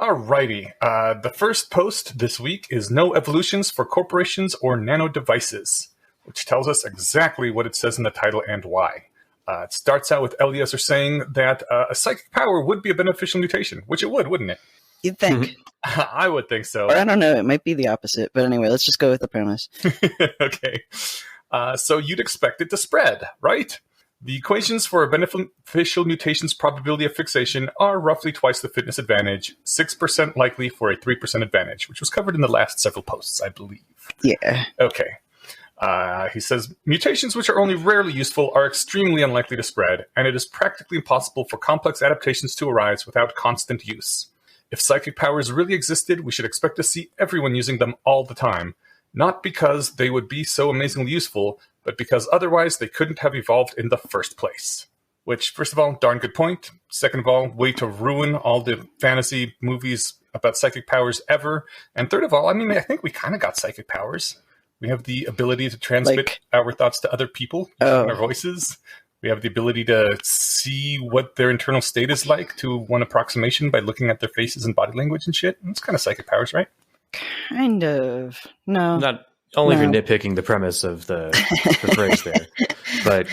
Alrighty. The first post this week is No Evolutions for Corporations or Nanodevices, which tells us exactly what it says in the title and why. It starts out with Eliezer saying that a psychic power would be a beneficial mutation, which it would, wouldn't it? You'd think. I would think so. Or I don't know, it might be the opposite. But anyway, let's just go with the premise. Okay. So you'd expect it to spread, right? The equations for a beneficial mutation's probability of fixation are roughly twice the fitness advantage, 6% likely for a 3% advantage, which was covered in the last several posts, I believe. Yeah. Okay. He says, mutations which are only rarely useful are extremely unlikely to spread, and it is practically impossible for complex adaptations to arise without constant use. If psychic powers really existed, we should expect to see everyone using them all the time, not because they would be so amazingly useful, but because otherwise they couldn't have evolved in the first place. Which, first of all, darn good point. Second of all, way to ruin all the fantasy movies about psychic powers ever. And third of all, I mean, I think we kind of got psychic powers. We have the ability to transmit our thoughts to other people using our voices. We have the ability to see what their internal state is like to one approximation by looking at their faces and body language and shit. It's kind of psychic powers, right? Kind of. No. Not only if you're nitpicking the premise of the phrase there. But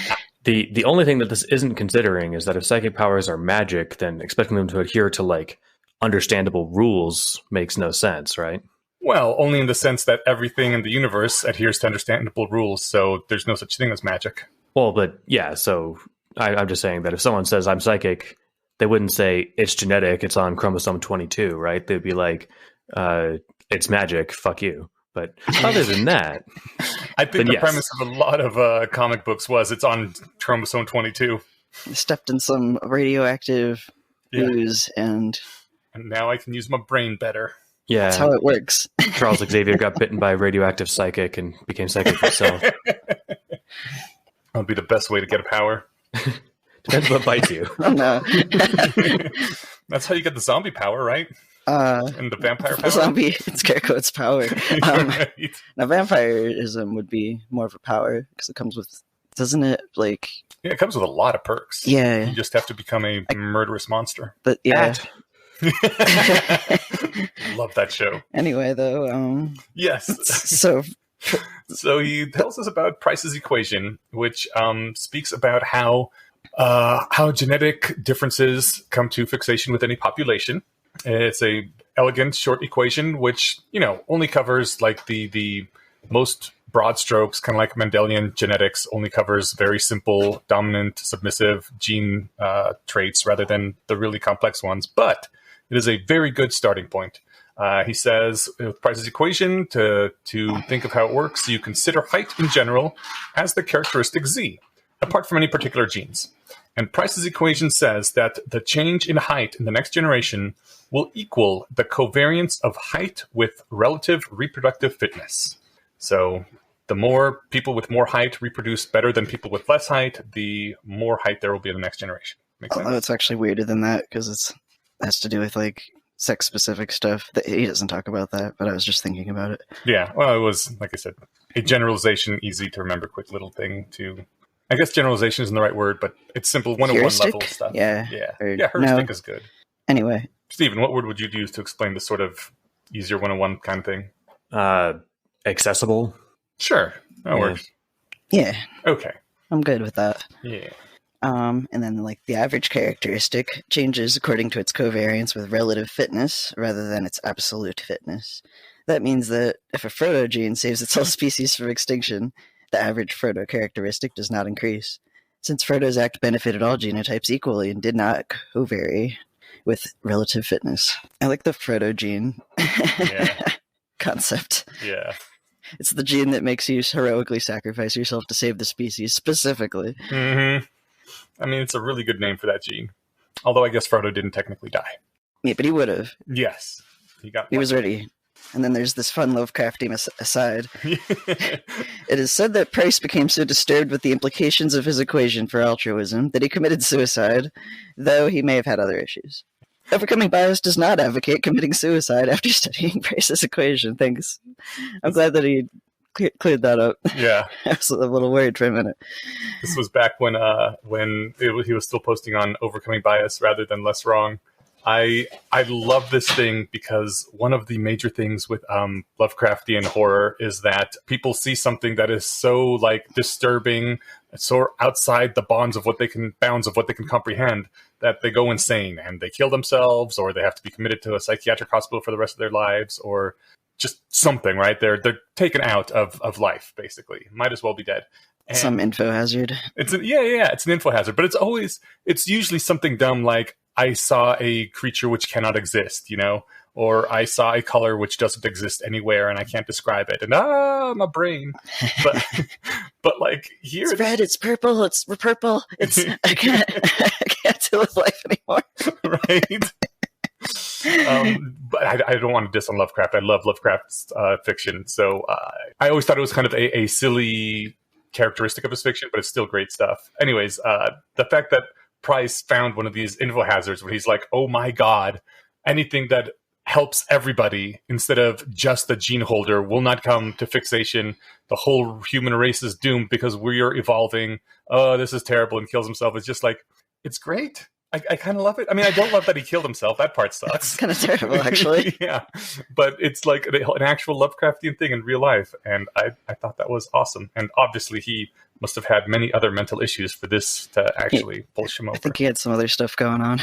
the only thing that this isn't considering is that if psychic powers are magic, then expecting them to adhere to, like, understandable rules makes no sense, right? Well, only in the sense that everything in the universe adheres to understandable rules, so there's no such thing as magic. Well, but yeah, so I'm just saying that if someone says I'm psychic, they wouldn't say it's genetic, it's on chromosome 22, right? They'd be like, it's magic, fuck you. But other than that, I think the premise of a lot of comic books was it's on chromosome 22. Stepped in some radioactive ooze and now I can use my brain better. Yeah, that's how it works. Charles Xavier got bitten by a radioactive psychic and became psychic himself. That would be the best way to get a power. Depends what bites you. Oh, no. That's how you get the zombie power, right? And the vampire power? The zombie, it's Scarecrow's power. Right. Now, vampirism would be more of a power because it comes with, doesn't it? Like, yeah, it comes with a lot of perks. Yeah. You just have to become a murderous monster. But yeah. Love that show. Anyway, though. Yes. So he tells us about Price's equation, which speaks about how genetic differences come to fixation with any population. It's a elegant short equation, which, only covers like the most broad strokes, kind of like Mendelian genetics, only covers very simple dominant submissive gene traits rather than the really complex ones. But it is a very good starting point. He says, with Price's equation, to think of how it works, you consider height in general as the characteristic Z, apart from any particular genes. And Price's equation says that the change in height in the next generation will equal the covariance of height with relative reproductive fitness. So the more people with more height reproduce better than people with less height, the more height there will be in the next generation. Makes sense? It's actually weirder than that because it has to do with like sex-specific stuff. He doesn't talk about that, but I was just thinking about it. Yeah, well, it was, like I said, a generalization, easy to remember, quick little thing to... I guess generalization isn't the right word, but it's simple 101 level stuff. Yeah. Heuristic is good. Anyway. Stephen, what word would you use to explain this sort of easier 101 kind of thing? Accessible. Sure, that works. Yeah. Okay. I'm good with that. Yeah. And then like the average characteristic changes according to its covariance with relative fitness rather than its absolute fitness. That means that if a Frodo gene saves its whole species from extinction, the average Frodo characteristic does not increase, since Frodo's act benefited all genotypes equally and did not covary with relative fitness. I like the Frodo gene concept. Yeah. It's the gene that makes you heroically sacrifice yourself to save the species, specifically. Mm-hmm. I mean, it's a really good name for that gene. Although I guess Frodo didn't technically die. Yeah, but he would have. Yes. He was ready. And then there's this fun Lovecraftian aside. It is said that Price became so disturbed with the implications of his equation for altruism that he committed suicide, though he may have had other issues. Overcoming Bias does not advocate committing suicide after studying Price's equation. Thanks. I'm glad that he cleared that up. Yeah. I was a little worried for a minute. This was back when he was still posting on Overcoming Bias rather than LessWrong. I love this thing because one of the major things with Lovecraftian horror is that people see something that is so like disturbing, so outside the bounds of what they can comprehend, that they go insane and they kill themselves, or they have to be committed to a psychiatric hospital for the rest of their lives, or just something, right? They're taken out of life, basically. Might as well be dead. And some info hazard. it's an info hazard, but it's usually something dumb like, I saw a creature which cannot exist, or I saw a color which doesn't exist anywhere and I can't describe it. And my brain. But like here, it's red, it's purple, it's purple. I can't deal with life anymore. Right. But I don't want to diss on Lovecraft. I love Lovecraft's fiction. So I always thought it was kind of a silly characteristic of his fiction, but it's still great stuff. Anyways, the fact that Price found one of these info hazards where he's like, oh my God, anything that helps everybody instead of just the gene holder will not come to fixation. The whole human race is doomed because we are evolving. Oh, this is terrible, and kills himself. It's just like, it's great. I kind of love it. I mean, I don't love that he killed himself. That part sucks. It's kind of terrible, actually. Yeah, but it's like an actual Lovecraftian thing in real life, and I thought that was awesome. And obviously, he must have had many other mental issues for this to actually push him over. I think he had some other stuff going on.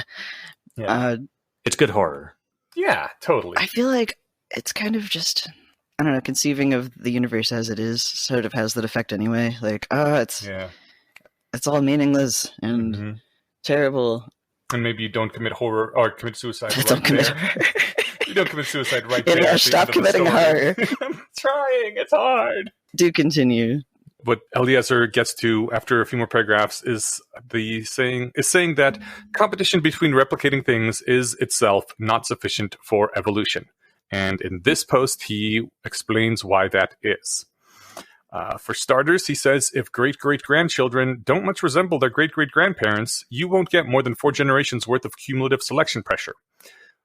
Yeah. It's good horror. Yeah, totally. I feel like it's kind of just, I don't know, conceiving of the universe as it is sort of has that effect anyway. Like, it's all meaningless and terrible. And maybe you don't commit horror or commit suicide. Don't commit horror. You don't commit suicide right there. Yeah, stop committing horror. I'm trying. It's hard. Do continue. What Eliezer gets to after a few more paragraphs is saying that competition between replicating things is itself not sufficient for evolution. And in this post, he explains why that is. For starters, he says, if great-great-grandchildren don't much resemble their great-great-grandparents, you won't get more than 4 generations worth of cumulative selection pressure.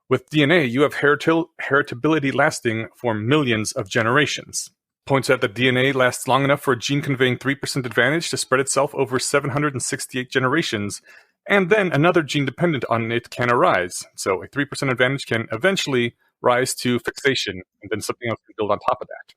With DNA, you have heritability lasting for millions of generations. Points out that DNA lasts long enough for a gene conveying 3% advantage to spread itself over 768 generations, and then another gene dependent on it can arise. So a 3% advantage can eventually rise to fixation, and then something else can build on top of that.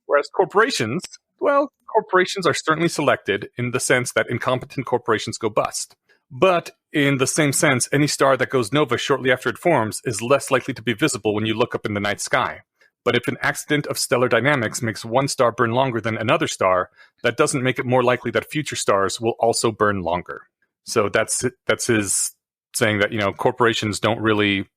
Whereas corporations are certainly selected in the sense that incompetent corporations go bust. But in the same sense, any star that goes nova shortly after it forms is less likely to be visible when you look up in the night sky. But if an accident of stellar dynamics makes one star burn longer than another star, that doesn't make it more likely that future stars will also burn longer. So that's his saying that, corporations don't really,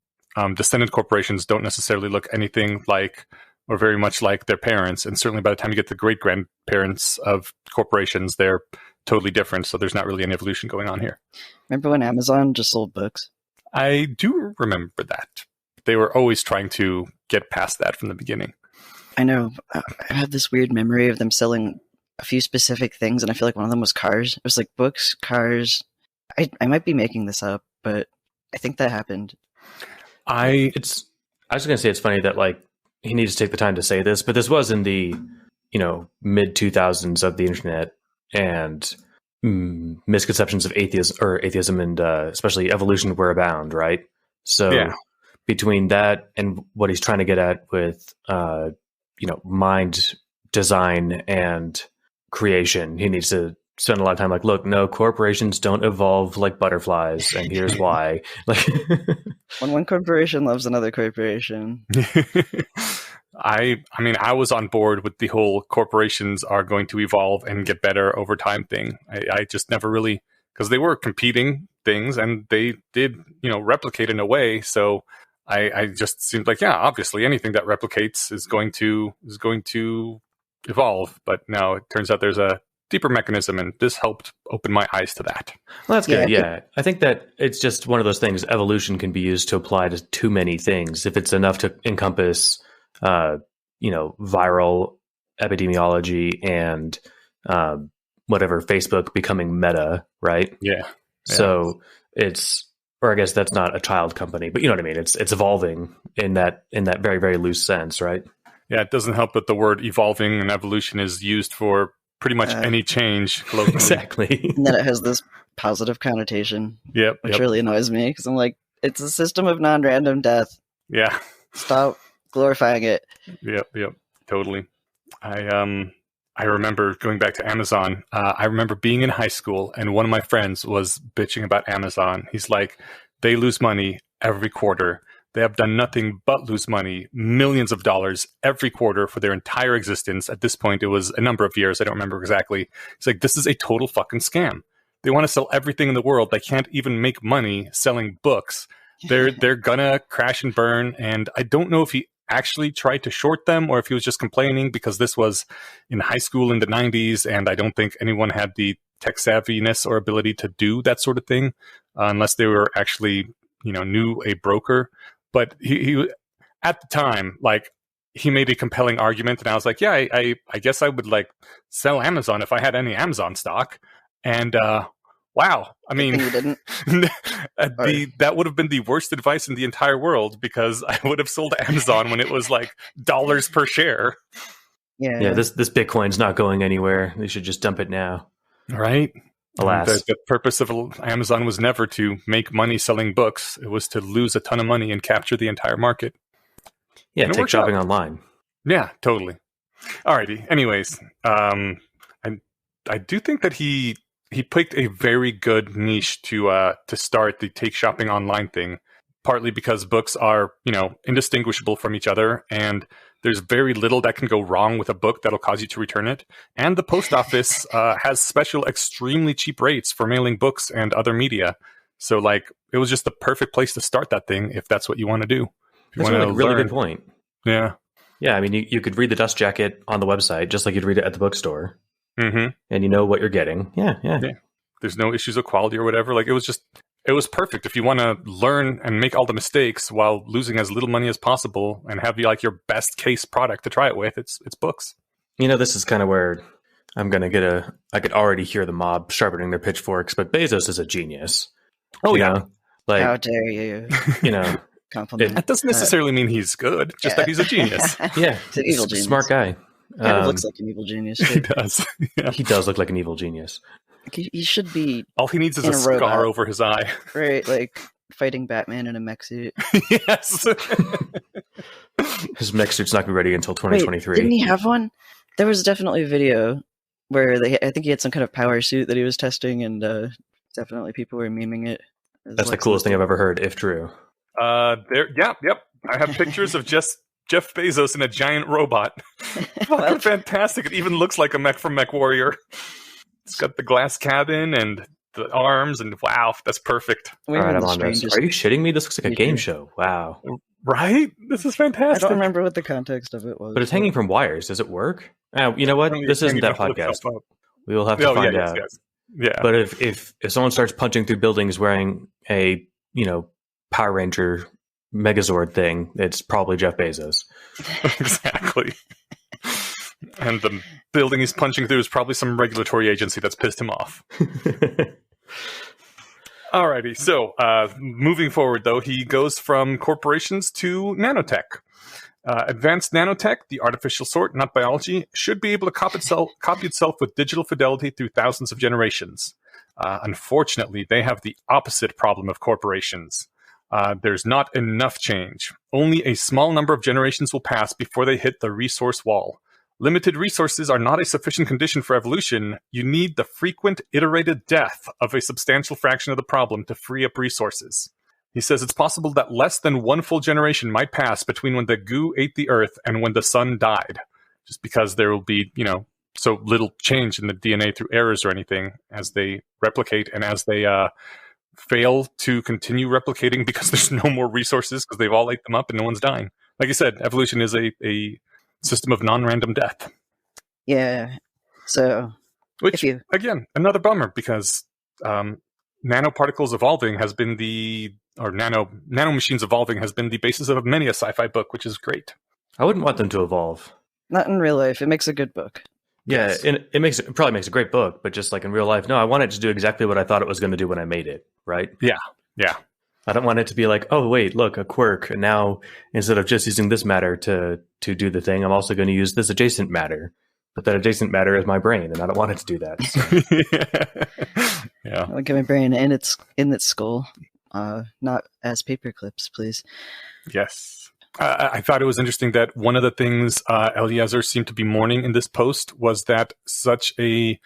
descendant corporations don't necessarily look anything like or very much like their parents. And certainly by the time you get to great-grandparents of corporations, they're totally different. So there's not really an evolution going on here. Remember when Amazon just sold books? I do remember that. They were always trying to get past that from the beginning. I know. I have this weird memory of them selling a few specific things, and I feel like one of them was cars. It was like books, cars. I might be making this up, but I think that happened. I was going to say it's funny that like he needs to take the time to say this, but this was in the mid 2000s of the internet, and misconceptions of atheism and especially evolution were abound, right? So yeah. Between that and what he's trying to get at with mind design and creation, he needs to spend a lot of time like, look, no, corporations don't evolve like butterflies, and here's why. Like when one corporation loves another corporation. I mean, I was on board with the whole corporations are going to evolve and get better over time thing. I just never really, because they were competing things and they did, replicate in a way. So I just seemed like, yeah, obviously anything that replicates is going to evolve. But no, it turns out there's a deeper mechanism, and this helped open my eyes to that. Well, that's good. Yeah. I think that it's just one of those things. Evolution can be used to apply to too many things. If it's enough to encompass viral epidemiology and whatever, Facebook becoming Meta, right? Yeah. So or I guess that's not a child company, but you know what I mean? It's evolving in that very, very loose sense, right? Yeah, it doesn't help that the word evolving and evolution is used for pretty much any change globally. Exactly. And then it has this positive connotation. Yep. Which really annoys me, because I'm like, It's a system of non-random death. Yeah. Stop glorifying it. Yep, totally. I remember going back to Amazon. I remember being in high school, and one of my friends was bitching about Amazon. He's like, they lose money every quarter. They have done nothing but lose money, millions of dollars every quarter for their entire existence. At this point, it was a number of years. I don't remember exactly. It's like, this is a total fucking scam. They want to sell everything in the world. They can't even make money selling books. They're gonna crash and burn. And I don't know if he actually tried to short them or if he was just complaining, because this was in high school in the 90s, and I don't think anyone had the tech savviness or ability to do that sort of thing unless they were actually, knew a broker. But he at the time, like, he made a compelling argument, and I was like, yeah, I guess I would like sell Amazon if I had any Amazon stock. And wow, I mean, you didn't. That would have been the worst advice in the entire world, because I would have sold Amazon when it was like dollars per share. Yeah. This Bitcoin's not going anywhere. They should just dump it now. Right. Alas, the purpose of Amazon was never to make money selling books. It was to lose a ton of money and capture the entire market. Yeah, take shopping online. Yeah, totally. Alrighty. Anyways, I do think that he picked a very good niche to start the take shopping online thing, partly because books are, indistinguishable from each other, and there's very little that can go wrong with a book that'll cause you to return it. And the post office has special, extremely cheap rates for mailing books and other media. So, like, it was just the perfect place to start that thing if that's what you want to do. That's a really good point. Yeah. Yeah, I mean, you could read the dust jacket on the website just like you'd read it at the bookstore. Mm-hmm. And you know what you're getting. Yeah. There's no issues of quality or whatever. Like, it was perfect if you want to learn and make all the mistakes while losing as little money as possible and have your best case product to try it with. It's books. This is kind of where I'm going to I could already hear the mob sharpening their pitchforks, but Bezos is a genius. Oh, yeah. Like, how dare you? Compliment. That doesn't necessarily mean he's good, just that he's a genius. Yeah. He's an evil genius. Smart guy. Kind of looks like an evil genius. Too. He does. Yeah. He does look like an evil genius. He should be. All he needs is a scar over his eye. Right, like fighting Batman in a mech suit. Yes. His mech suit's not going to be ready until 2023. Wait, didn't he have one? There was definitely a video where I think he had some kind of power suit that he was testing, and definitely people were memeing it. That's the coolest thing I've ever heard, if true. Yep. I have pictures of just Jeff Bezos in a giant robot. Fucking fantastic. It even looks like a mech from MechWarrior. It's got the glass cabin and the arms, and wow, that's perfect. All right, I'm on this. Are you shitting me? This looks like a game show. Wow. Right? This is fantastic. I don't remember what the context of it was. But it's hanging from wires. Does it work? You know what? This isn't that podcast. We will have to find out. Yes. Yeah. But if someone starts punching through buildings wearing a, Power Ranger Megazord thing, it's probably Jeff Bezos. Exactly. And the building he's punching through is probably some regulatory agency that's pissed him off. Alrighty, so moving forward, though, he goes from corporations to nanotech. Advanced nanotech, the artificial sort, not biology, should be able to copy itself with digital fidelity through thousands of generations. Unfortunately, they have the opposite problem of corporations. There's not enough change. Only a small number of generations will pass before they hit the resource wall. Limited resources are not a sufficient condition for evolution. You need the frequent iterated death of a substantial fraction of the problem to free up resources. He says it's possible that less than one full generation might pass between when the goo ate the earth and when the sun died, just because there will be, so little change in the DNA through errors or anything as they replicate and as they fail to continue replicating because there's no more resources because they've all ate them up and no one's dying. Like I said, evolution is a system of non-random death. Yeah. So, again, another bummer because nanoparticles evolving has been nano machines evolving has been the basis of many a sci-fi book, which is great. I wouldn't want them to evolve. Not in real life. It makes a good book. Yeah, yes. It probably makes a great book, but just like in real life, no, I want it to do exactly what I thought it was going to do when I made it, right? Yeah. I don't want it to be like, oh, wait, look, a quirk. And now instead of just using this matter to do the thing, I'm also going to use this adjacent matter. But that adjacent matter is my brain, and I don't want it to do that. So. Yeah. I want to get my brain in its skull. not as paper clips, please. Yes. I thought it was interesting that one of the things Eliezer seemed to be mourning in this post was that such a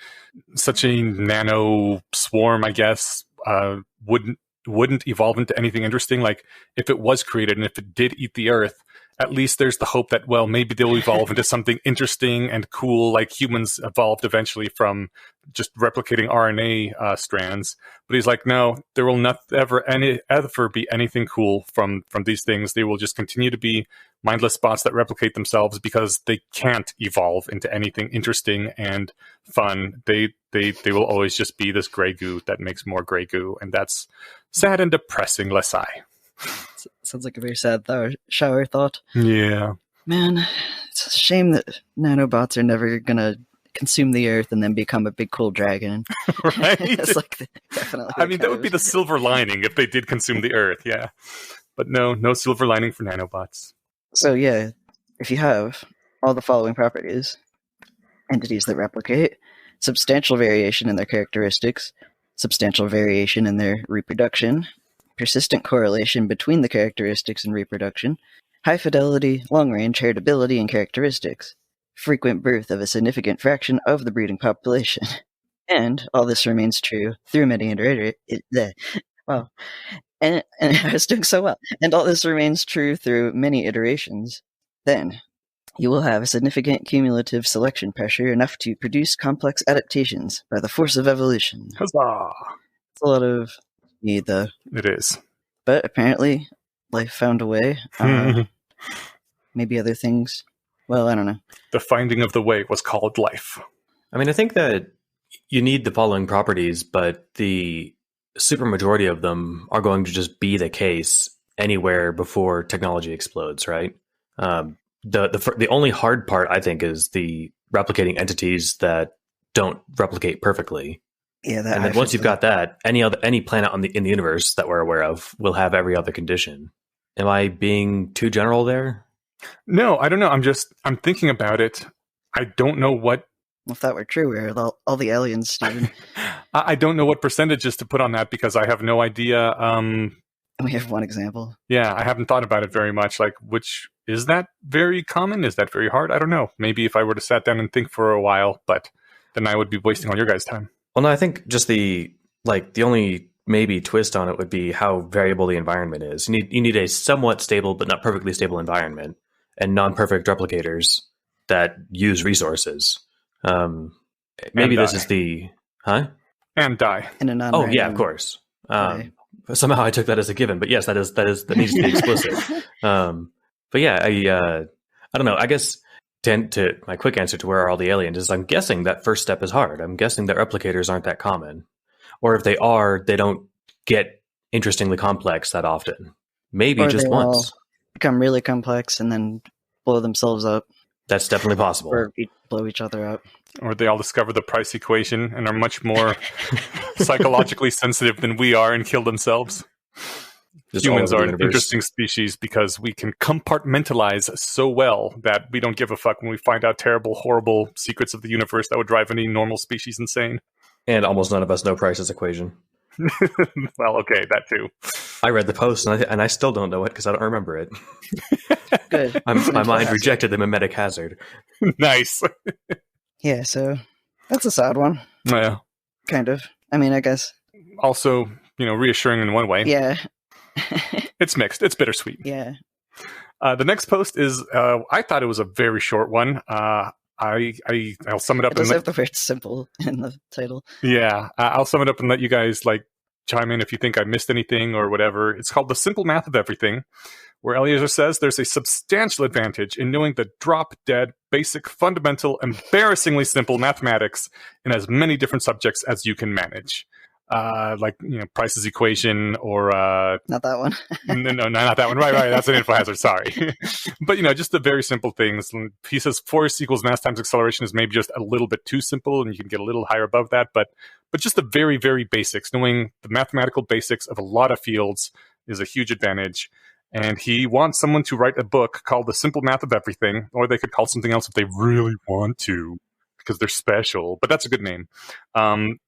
nano swarm, I guess, wouldn't evolve into anything interesting. Like, if it was created and if it did eat the Earth, at least there's the hope that, well, maybe they'll evolve into something interesting and cool, like humans evolved eventually from just replicating RNA strands. But he's like, no, there will not ever be anything cool from these things. They will just continue to be mindless bots that replicate themselves because they can't evolve into anything interesting and fun. They will always just be this gray goo that makes more gray goo, and that's sad and depressing, less I. Sounds like a very sad shower thought. Yeah. Man, it's a shame that nanobots are never going to consume the Earth and then become a big cool dragon. Right? It's like definitely. I mean, that would be the silver lining if they did consume the Earth, yeah. But no silver lining for nanobots. So yeah, if you have all the following properties: entities that replicate, substantial variation in their characteristics, substantial variation in their reproduction, persistent correlation between the characteristics and reproduction, high fidelity, long-range heritability and characteristics, frequent birth of a significant fraction of the breeding population. And all this remains true through many Wow. And I was doing so well. And all this remains true through many iterations. Then you will have a significant cumulative selection pressure enough to produce complex adaptations by the force of evolution. Huzzah! It's a lot of need, though. It is. But apparently, life found a way. Maybe other things. Well, I don't know. The finding of the way was called life. I mean, I think that you need the following properties, but the supermajority of them are going to just be the case anywhere before technology explodes, right? The only hard part, I think, is the replicating entities that don't replicate perfectly. Yeah, and then once you've got that, any planet in the universe that we're aware of will have every other condition. Am I being too general there? No, I don't know. I'm thinking about it. I don't know what. Well, if that were true, where are all the aliens, Steven? I don't know what percentages to put on that because I have no idea. We have one example. Yeah, I haven't thought about it very much. Like, which is that very common? Is that very hard? I don't know. Maybe if I were to sat down and think for a while, but then I would be wasting all your guys' time. Well, no, I think just the only maybe twist on it would be how variable the environment is. You need a somewhat stable but not perfectly stable environment and non-perfect replicators that use resources. Maybe this is the and die in a non. Oh yeah, of course. Somehow I took that as a given, but yes, that needs to be explicit. But yeah, I don't know. I guess to my quick answer to where are all the aliens is I'm guessing that first step is hard. I'm guessing that replicators aren't that common, or if they are, they don't get interestingly complex that often. Maybe just once. Become really complex and then blow themselves up. That's definitely possible. Or blow each other up. Or they all discover the price equation and are much more psychologically sensitive than we are and kill themselves. Humans are an interesting species because we can compartmentalize so well that we don't give a fuck when we find out terrible, horrible secrets of the universe that would drive any normal species insane. And almost none of us know Price's equation. Well, okay, that too. I read the post and I still don't know it because I don't remember it. Good. My mind rejected the mimetic hazard. Nice. Yeah, so that's a sad one. Yeah. Kind of. I mean, I guess. Also, reassuring in one way. Yeah. It's mixed. It's bittersweet. Yeah. The next post is, I thought it was a very short one. I'll sum it up. It does have the word simple in the title. Yeah. I'll sum it up and let you guys chime in if you think I missed anything or whatever. It's called The Simple Math of Everything, where Eliezer says there's a substantial advantage in knowing the drop-dead, basic, fundamental, embarrassingly simple mathematics in as many different subjects as you can manage. Price's equation or... Not that one. No, not that one. Right. That's an info hazard. Sorry. But, just the very simple things. He says force equals mass times acceleration is maybe just a little bit too simple, and you can get a little higher above that. But just the very, very basics, knowing the mathematical basics of a lot of fields is a huge advantage. And he wants someone to write a book called The Simple Math of Everything, or they could call something else if they really want to, because they're special. But that's a good name.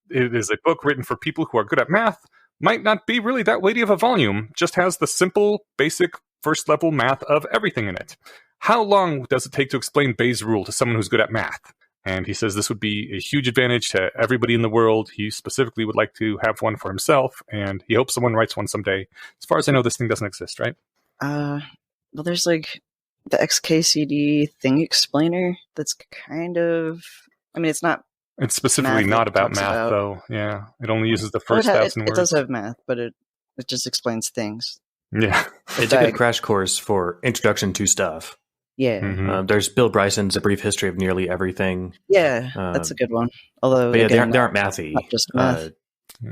It is a book written for people who are good at math, might not be really that weighty of a volume, just has the simple, basic, first-level math of everything in it. How long does it take to explain Bayes' rule to someone who's good at math? And he says this would be a huge advantage to everybody in the world. He specifically would like to have one for himself, and he hopes someone writes one someday. As far as I know, this thing doesn't exist, right? Well, there's like the XKCD thing explainer that's kind of... I mean, it's not... It's specifically not about math, though. Yeah, it only uses the first 1,000 words. It does have math, but it just explains things. Yeah. It's a good crash course for introduction to stuff. Yeah. Mm-hmm. There's Bill Bryson's A Brief History of Nearly Everything. Yeah, that's a good one. Although, but yeah, again, they aren't mathy. Not just math.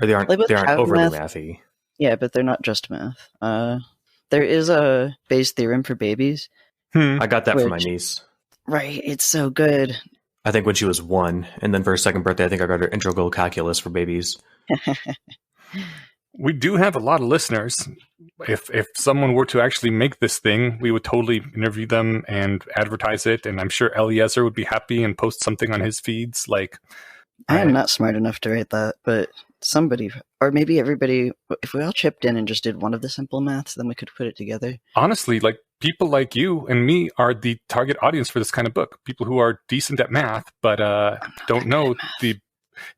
Or they aren't overly mathy. Yeah, but they're not just math. There is a Bayes' theorem for babies. I got that from my niece. Right, it's so good. I think when she was 1, and then for her second birthday, I think I got her Integral Calculus for babies. We do have a lot of listeners. If someone were to actually make this thing, we would totally interview them and advertise it. And I'm sure Eliezer would be happy and post something on his feeds. Like, I am not smart enough to write that, but somebody, or maybe everybody, if we all chipped in and just did one of the simple maths, then we could put it together. Honestly, like people like you and me are the target audience for this kind of book. People who are decent at math, but don't know the...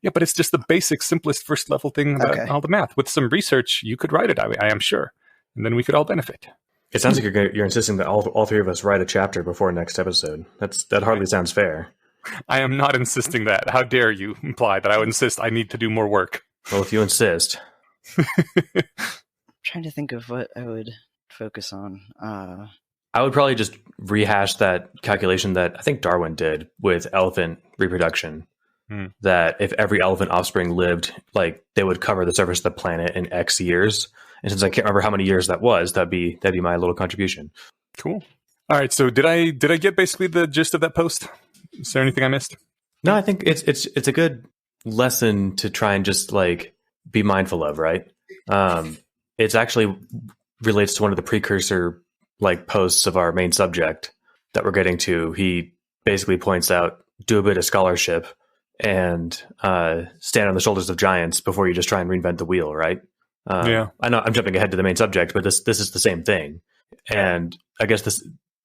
Yeah, but it's just the basic, simplest, first-level thing about all the math. With some research, you could write it, I am sure. And then we could all benefit. It sounds like you're insisting that all three of us write a chapter before next episode. That hardly sounds fair. I am not insisting that. How dare you imply that I would insist I need to do more work? Well, if you insist. I'm trying to think of what I would focus on. I would probably just rehash that calculation that I think Darwin did with elephant reproduction. That if every elephant offspring lived, like they would cover the surface of the planet in X years. And since I can't remember how many years that was, that'd be my little contribution. Cool. All right. So did I get basically the gist of that post? Is there anything I missed? No, I think it's a good lesson to try and just like be mindful of, right? It's actually relates to one of the precursor like posts of our main subject that we're getting to. He basically points out, do a bit of scholarship and stand on the shoulders of giants before you just try and reinvent the wheel, right? Yeah. I know I'm jumping ahead to the main subject, but this is the same thing. And I guess this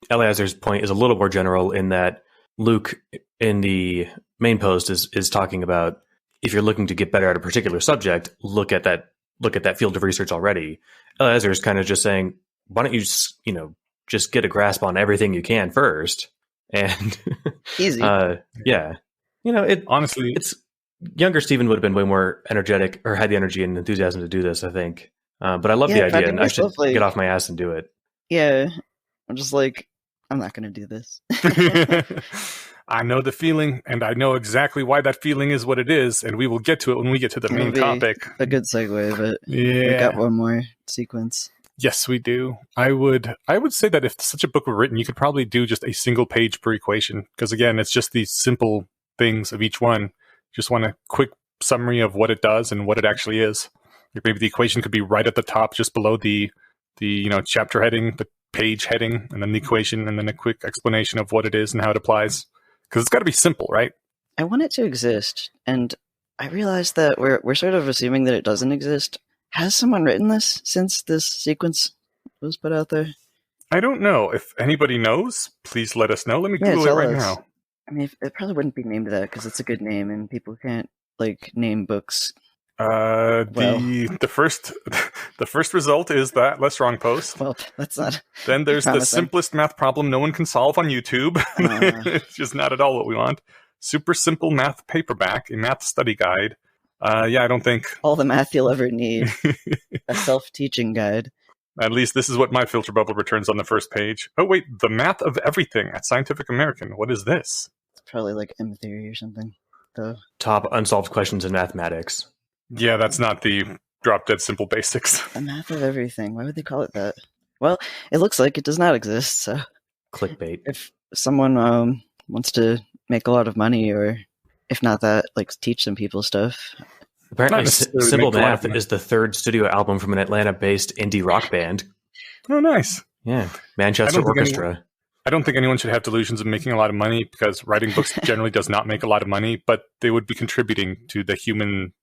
Eliezer's point is a little more general in that Luke in the main post is talking about if you're looking to get better at a particular subject, look at that field of research already. Eliezer is kind of just saying, why don't you just get a grasp on everything you can first? And easy. Yeah. Honestly, it's younger Stephen would have been way more energetic or had the energy and enthusiasm to do this, I think. But I love the idea and I should get off my ass and do it. Yeah. I'm just like, I'm not going to do this. I know the feeling and I know exactly why that feeling is what it is. And we will get to it when we get to the main topic. A good segue, but yeah. We got one more sequence. Yes, we do. I would say that if such a book were written, you could probably do just a single page per equation. Because again, it's just these simple things of each one. Just want a quick summary of what it does and what it actually is. Like maybe the equation could be right at the top, just below the chapter heading, the page heading, and then the equation, and then a quick explanation of what it is and how it applies. Because it's got to be simple, right? I want it to exist, and I realize that we're sort of assuming that it doesn't exist. Has someone written this since this sequence was put out there? I don't know. If anybody knows, please let us know. Let me Google it right now. I mean, it probably wouldn't be named that because it's a good name, and people can't like name books. The first result is that LessWrong post. Well, that's not. Then there's the simplest math problem no one can solve on YouTube. It's just not at all what we want. Super simple math paperback, a math study guide. I don't think all the math you'll ever need. A self-teaching guide. At least this is what my filter bubble returns on the first page. Oh wait, the math of everything at Scientific American. What is this? It's probably like M theory or something. Though. Top unsolved questions in mathematics. Yeah, that's not the drop dead simple basics. The math of everything. Why would they call it that? Well, it looks like it does not exist. So, clickbait. If someone wants to make a lot of money, or if not that, like teach some people stuff. Apparently, Simple Math is the third studio album from an Atlanta-based indie rock band. Oh, nice. Yeah, Manchester Orchestra. I don't think anyone should have delusions of making a lot of money because writing books generally does not make a lot of money, but they would be contributing to the human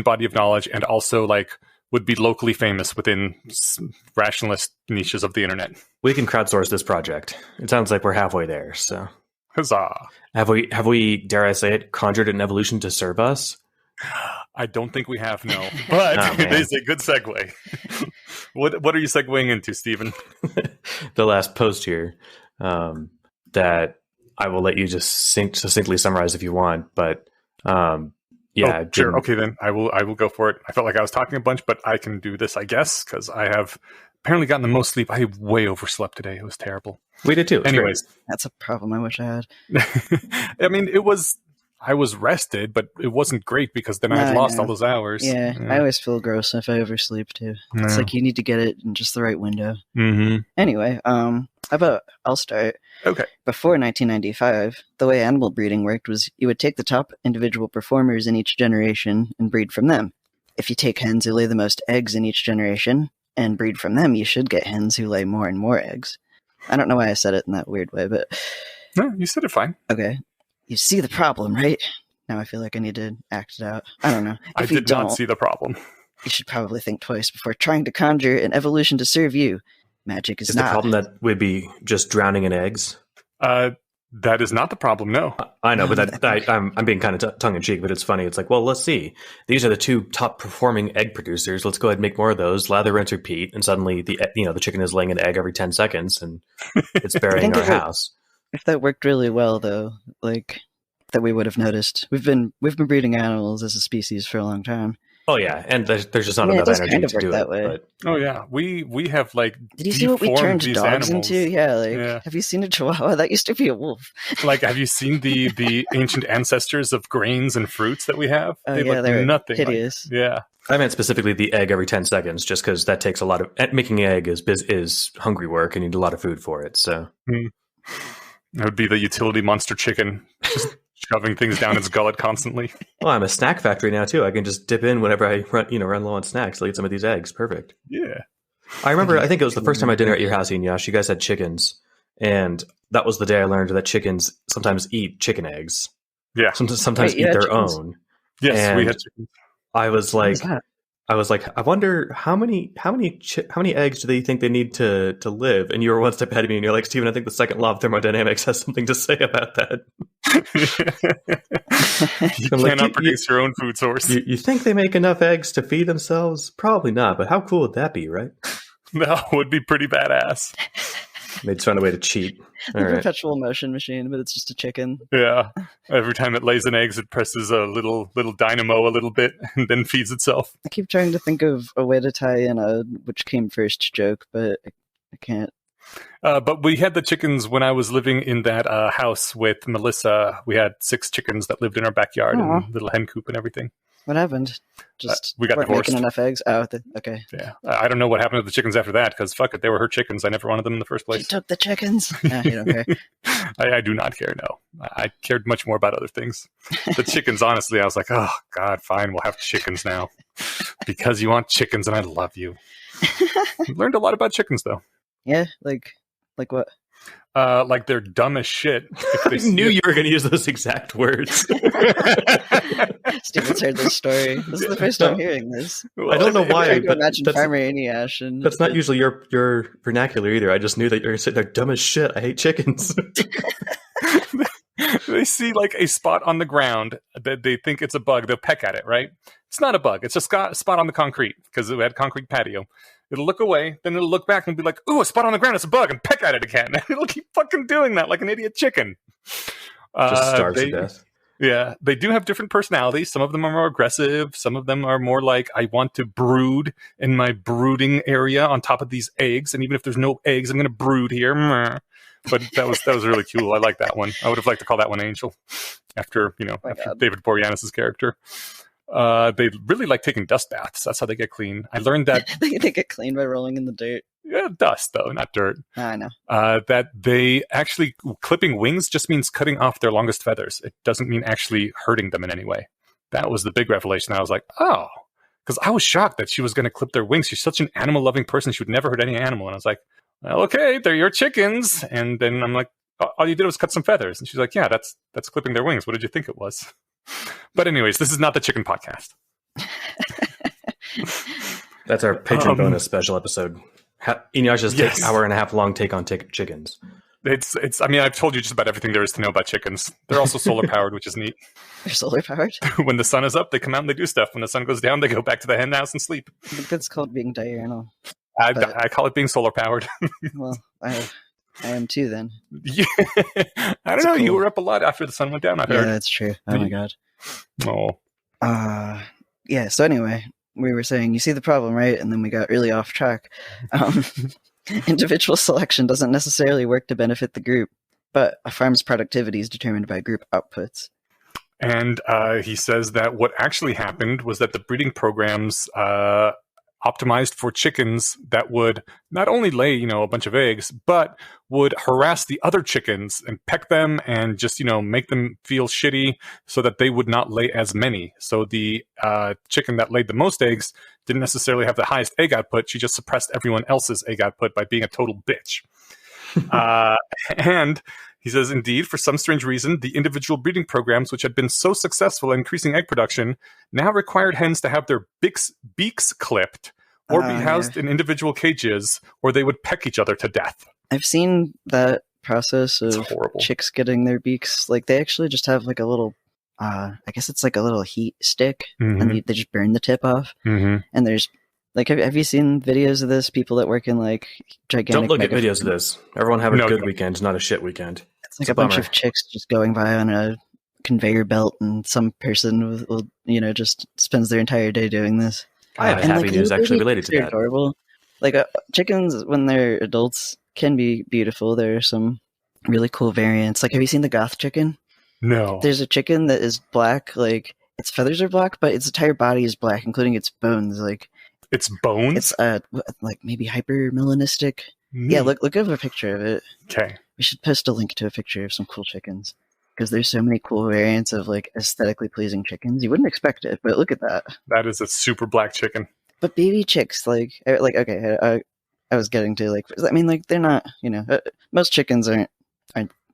body of knowledge and also like would be locally famous within rationalist niches of the internet. We can crowdsource this project. It sounds like we're halfway there. So, huzzah! Have we? Dare I say it? Conjured an evolution to serve us? I don't think we have, no. But it is a good segue. What are you segueing into, Stephen? The last post here that I will let you just succinctly summarize if you want, but. Yeah, sure. Okay, then I will go for it. I felt like I was talking a bunch, but I can do this, I guess, because I have apparently gotten the most sleep. I way overslept today. It was terrible. We did too. Anyways, that's a problem I wish I had. I mean, I was rested, but it wasn't great because then I had lost all those hours. Yeah, I always feel gross if I oversleep too. Yeah. It's like you need to get it in just the right window. Mm-hmm. Anyway, how about I'll start. Okay. Before 1995, the way animal breeding worked was you would take the top individual performers in each generation and breed from them. If you take hens who lay the most eggs in each generation and breed from them, you should get hens who lay more and more eggs. I don't know why I said it in that weird way, but... No, you said it fine. Okay. You see the problem, right? Now I feel like I need to act it out. I don't know. I did not see the problem. You should probably think twice before trying to conjure an evolution to serve you. Magic is not. The problem that we'd be just drowning in eggs? That is not the problem, no. I know, but I'm being kind of tongue-in-cheek, but it's funny. It's like, well, let's see. These are the two top-performing egg producers. Let's go ahead and make more of those, lather, rinse, repeat, and suddenly the chicken is laying an egg every 10 seconds, and it's burying our house. If that worked really well, though, like, that we would have noticed. We've been breeding animals as a species for a long time. Oh yeah, and there's just not enough energy kind of to do that it. way. But... Oh yeah, we have like. Did you see what we turned dogs animals. into? Yeah, have you seen a chihuahua? That used to be a wolf. Like, have you seen the ancient ancestors of grains and fruits that we have? Oh, they're nothing hideous. Yeah. I meant specifically the egg every 10 seconds, just because that takes a lot of making an egg is hungry work, and you need a lot of food for it. So that would be the utility monster chicken. Just shoving things down its gullet constantly. Well, I'm a snack factory now too. I can just dip in whenever I run low on snacks. I'll eat some of these eggs. Perfect. Yeah. I remember. I think it was the first time I had dinner at your house, Ian Yash. You guys had chickens, and that was the day I learned that chickens sometimes eat chicken eggs. Yeah. Sometimes eat their own. Yes, and we had chickens. I was like, I wonder how many eggs do they think they need to live? And you were one step ahead of me, and you're like, Stephen, I think the second law of thermodynamics has something to say about that. You cannot produce your own food source. You think they make enough eggs to feed themselves? Probably not, but how cool would that be, right? That would be pretty badass. They just found a way to cheat. A perpetual motion machine, but it's just a chicken. Yeah. Every time it lays an egg, it presses a little dynamo a little bit and then feeds itself. I keep trying to think of a way to tie in a which came first joke, but I can't. But we had the chickens when I was living in that house with Melissa. We had 6 chickens that lived in our backyard and a little hen coop and everything. What happened? Just we got divorced. Making enough eggs? Oh, okay. Yeah. I don't know what happened to the chickens after that, because fuck it, they were her chickens. I never wanted them in the first place. She took the chickens? No, you don't care. I do not care, no. I cared much more about other things. The chickens, honestly, I was like, oh, God, fine, we'll have chickens now. Because you want chickens and I love you. Learned a lot about chickens, though. Yeah, like what? Like they're dumb as shit. I knew you were going to use those exact words. Steven's heard this story. This is the first time hearing this. Well, I don't know why. But imagine Farmer Aniash. And that's not usually your vernacular either. I just knew that you were going to say they're dumb as shit. I hate chickens. They see like a spot on the ground that they think it's a bug. They'll peck at it, right? It's not a bug. It's a spot on the concrete because it had concrete patio. It'll look away, then it'll look back and be like, ooh, a spot on the ground, it's a bug, and peck at it again. It'll keep fucking doing that like an idiot chicken. Just starves to death. Yeah, they do have different personalities. Some of them are more aggressive. Some of them are more like, I want to brood in my brooding area on top of these eggs. And even if there's no eggs, I'm going to brood here. But that was really cool. I like that one. I would have liked to call that one Angel after David Boreanaz's character. They really like taking dust baths. That's how they get clean. I learned that they get clean by rolling in the dirt. Yeah, dust though, not dirt. I know. That they actually clipping wings just means cutting off their longest feathers. It doesn't mean actually hurting them in any way. That was the big revelation. I was like, oh, because I was shocked that she was going to clip their wings. She's such an animal-loving person. She would never hurt any animal. And I was like, well, okay, they're your chickens. And then I'm like, all you did was cut some feathers. And she's like, yeah, that's clipping their wings. What did you think it was? But anyways, this is not the chicken podcast. That's our patron bonus special episode. Inuyasha's hour-and-a-half long take on chickens. It's. I mean, I've told you just about everything there is to know about chickens. They're also solar powered, which is neat. They're solar powered? When the sun is up, they come out and they do stuff. When the sun goes down, they go back to the hen house and sleep. I think that's called being diurnal. I call it being solar powered. Well, I am too then. Yeah. I don't know. Cool. You were up a lot after the sun went down, I heard. Yeah, that's true. Oh my god. Oh. Yeah, so anyway, we were saying, you see the problem, right? And then we got really off track. Individual selection doesn't necessarily work to benefit the group, but a farm's productivity is determined by group outputs. And he says that what actually happened was that the breeding programs optimized for chickens that would not only lay, a bunch of eggs, but would harass the other chickens and peck them and just, make them feel shitty so that they would not lay as many. So the chicken that laid the most eggs didn't necessarily have the highest egg output. She just suppressed everyone else's egg output by being a total bitch. And he says, indeed, for some strange reason, the individual breeding programs, which had been so successful in increasing egg production, now required hens to have their beaks clipped or be housed in individual cages, or they would peck each other to death. I've seen that process of chicks getting their beaks. Like, they actually just have like a little, I guess it's like a little heat stick, and they just burn the tip off. And there's, like, have you seen videos of this? People that work in like gigantic. Don't look at videos of this. Everyone have a good weekend, not a shit weekend. It's like a bunch of chicks just going by on a conveyor belt, and some person will just spends their entire day doing this. I have happy news actually related to that. Adorable. Like chickens, when they're adults, can be beautiful. There are some really cool variants. Like, have you seen the goth chicken? No. There's a chicken that is black. Like, its feathers are black, but its entire body is black, including its bones. Like, its bones? It's like maybe hyper-melanistic. Yeah, look up a picture of it. Okay. We should post a link to a picture of some cool chickens, because there's so many cool variants of like aesthetically pleasing chickens. You wouldn't expect it, but look at that. That is a super black chicken. But baby chicks, okay, I was getting to they're not, most chickens aren't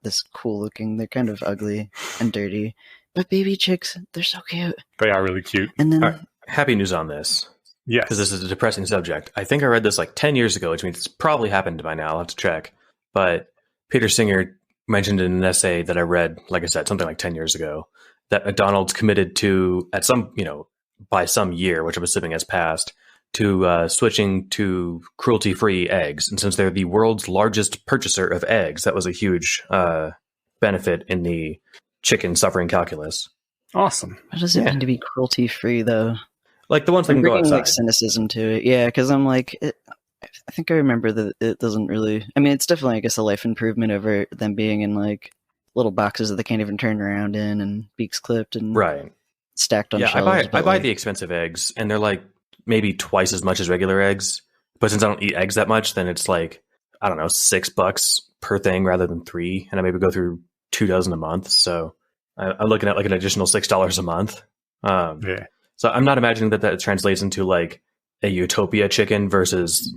this cool looking. They're kind of ugly and dirty. But baby chicks, they're so cute. They are really cute. And then happy news on this. Yes. Because this is a depressing subject. I think I read this like 10 years ago, which means it's probably happened by now. I'll have to check. But Peter Singer mentioned in an essay that I read, like I said, something like 10 years ago, that McDonald's committed to, at some, by some year, which I'm assuming has passed, to switching to cruelty-free eggs. And since they're the world's largest purchaser of eggs, that was a huge benefit in the chicken suffering calculus. Awesome. What does it mean to be cruelty-free, though? Like the ones that can go outside. Like cynicism to it. Yeah, because I'm like, I think I remember that it doesn't really, I mean, it's definitely, I guess, a life improvement over them being in like little boxes that they can't even turn around in, and beaks clipped and stacked on shelves. I buy the expensive eggs, and they're like maybe twice as much as regular eggs. But since I don't eat eggs that much, then it's like, I don't know, $6 per thing rather than $3. And I maybe go through 2 dozen a month. So I'm looking at like an additional $6 a month. So I'm not imagining that translates into like a utopia chicken versus,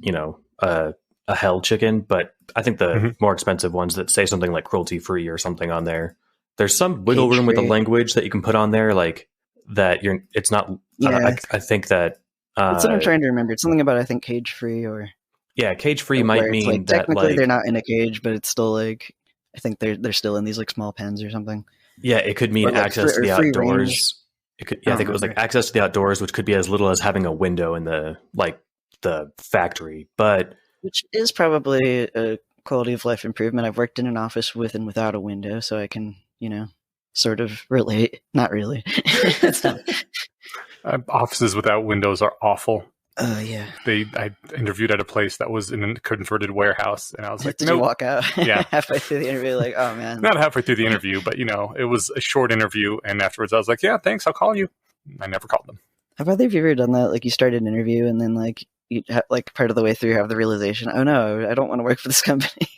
a hell chicken. But I think the more expensive ones that say something like cruelty free or something on there, there's some wiggle room with the language that you can put on there, like that it's not. Yeah. I think that. That's what I'm trying to remember. It's something about, I think, cage free or. Yeah, cage free might mean like, that technically they're not in a cage, but it's still like, I think they're still in these like small pens or something. Yeah, it could mean access to the outdoors. It could, I think it was like access to the outdoors, which could be as little as having a window in the factory, but which is probably a quality of life improvement. I've worked in an office with and without a window, so I can, sort of relate. Not really. It's not. Offices without windows are awful. Yeah. I interviewed at a place that was in a converted warehouse, and I was like, Did you walk out? Yeah. Halfway through the interview, like, oh man. Not halfway through the interview, but it was a short interview, and afterwards I was like, yeah, thanks, I'll call you. I never called them. Have either of you ever done that? Like, you start an interview, and then like you like part of the way through have the realization, oh no, I don't want to work for this company.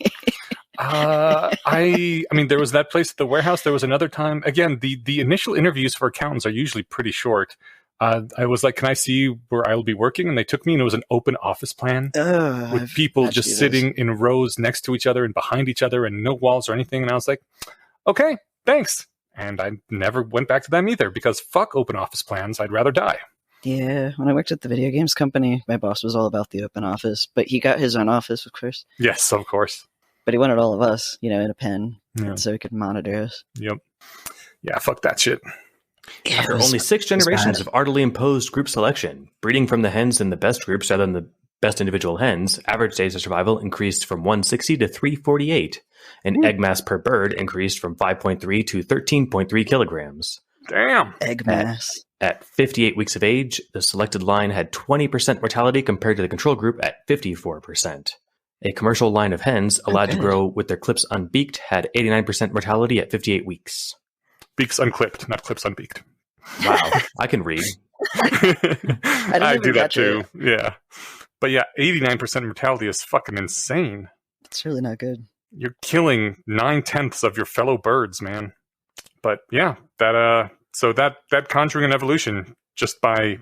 I mean, there was that place at the warehouse. There was another time. Again, the initial interviews for accountants are usually pretty short. I was like, can I see where I'll be working? And they took me, and it was an open office plan with people just sitting in rows next to each other and behind each other and no walls or anything. And I was like, okay, thanks. And I never went back to them either, because fuck open office plans. I'd rather die. Yeah, when I worked at the video games company, my boss was all about the open office, but he got his own office, of course. Yes, of course. But he wanted all of us, in a pen, Yeah. so he could monitor us. Yep. Yeah, fuck that shit. After only 6 generations of artfully imposed group selection, breeding from the hens in the best groups rather than the best individual hens, average days of survival increased from 160 to 348, and egg mass per bird increased from 5.3 to 13.3 kilograms. Damn. Egg mass. At 58 weeks of age, the selected line had 20% mortality compared to the control group at 54%. A commercial line of hens allowed to grow with their clips unbeaked had 89% mortality at 58 weeks. Beaks unclipped, not clips unbeaked. Wow, I can read. I do that too. Yeah. But yeah, 89% mortality is fucking insane. It's really not good. You're killing 9/10 of your fellow birds, man. But yeah, that Conjuring an evolution just by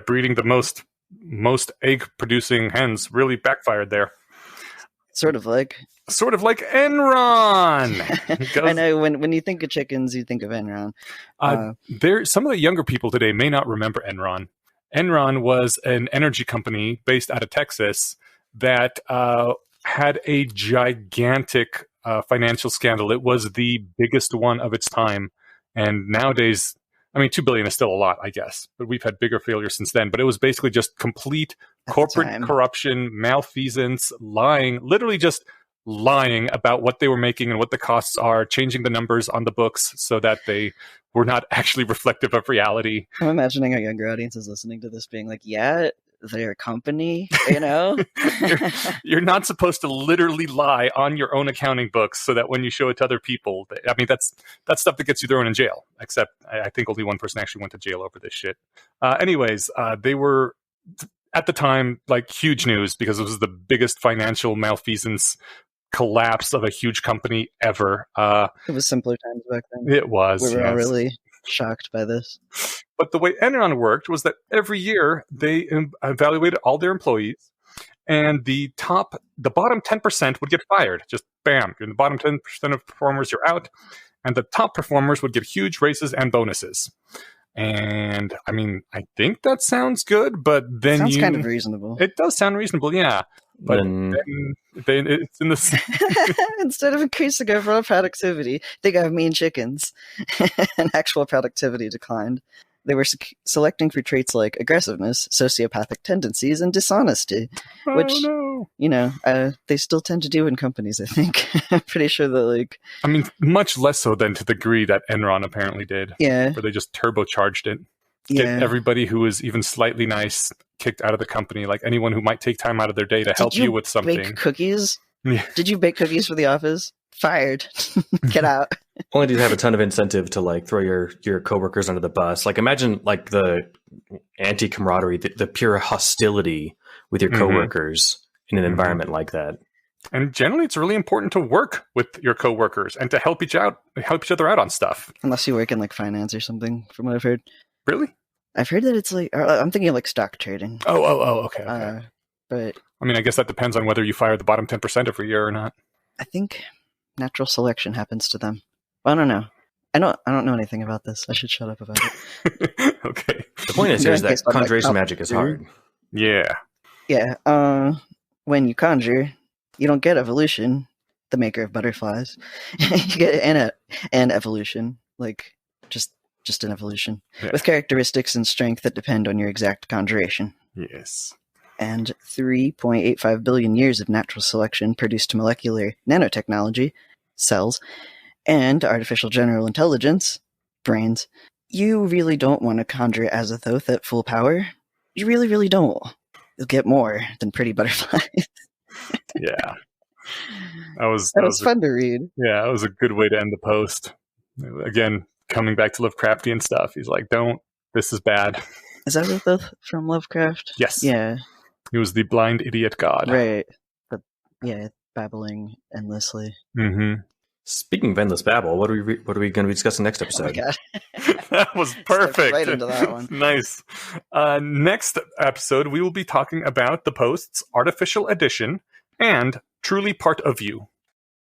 breeding the most egg producing hens really backfired there. Sort of like Enron. I know when you think of chickens, you think of Enron. Some of the younger people today may not remember Enron. Enron was an energy company based out of Texas that had a gigantic financial scandal. It was the biggest one of its time. And nowadays, I mean, $2 billion is still a lot, I guess, but we've had bigger failures since then. But it was basically just complete corporate corruption, malfeasance, lying, literally just lying about what they were making and what the costs are, changing the numbers on the books so that they were not actually reflective of reality. I'm imagining our younger audiences listening to this being like, yeah, they're a company, You're not supposed to literally lie on your own accounting books so that when you show it to other people, I mean, that's stuff that gets you thrown in jail, except I think only one person actually went to jail over this shit. Anyways, they were, at the time, like huge news because it was the biggest financial malfeasance collapse of a huge company ever. It was simpler times back then. It was. We were all really shocked by this. But the way Enron worked was that every year they evaluated all their employees, and the bottom 10% would get fired. Just bam, you're in the bottom 10% of performers, you're out, and the top performers would get huge raises and bonuses. And I mean, I think that sounds good, but then sounds kind of reasonable. It does sound reasonable, yeah. But then it's in this. Instead of increasing overall productivity, they got mean chickens, and actual productivity declined. They were selecting for traits like aggressiveness, sociopathic tendencies, and dishonesty, which, they still tend to do in companies, I think. I'm pretty sure that, I mean, much less so than to the degree that Enron apparently did. Yeah. Where they just turbocharged it. Get everybody who was even slightly nice kicked out of the company, like anyone who might take time out of their day to help you with something. Bake cookies? Yeah. Did you bake cookies for the office? Fired. Get out. Only do you have a ton of incentive to throw your coworkers under the bus. Imagine the anti-camaraderie, the pure hostility with your coworkers in an environment like that. And generally, it's really important to work with your coworkers and to help each other out on stuff. Unless you work in finance or something, from what I've heard. Really? I've heard that it's I'm thinking of stock trading. Okay. But I mean, I guess that depends on whether you fire the bottom 10% every year or not. I think natural selection happens to them. Well, I don't know. I don't know anything about this. I should shut up about it. Okay. The point is that conjuration magic is hard. Yeah. Yeah. When you conjure, you don't get evolution, the maker of butterflies. You get an evolution, just an evolution, with characteristics and strength that depend on your exact conjuration. Yes. And 3.85 billion years of natural selection produced molecular nanotechnology, cells, and artificial general intelligence, brains. You really don't want to conjure Azathoth at full power. You really, really don't. You'll get more than pretty butterflies. Yeah. That was fun to read. Yeah, that was a good way to end the post. Again, coming back to Lovecraftian stuff. He's like, this is bad. Is that Azathoth from Lovecraft? Yes. Yeah. He was the blind idiot god. Right. But, babbling endlessly. Mm-hmm. Speaking of endless babble, what are we going to be discussing next episode? Oh my God. That was perfect. Right into that one. Nice. Next episode, we will be talking about the posts Artificial Addition and Truly Part of You.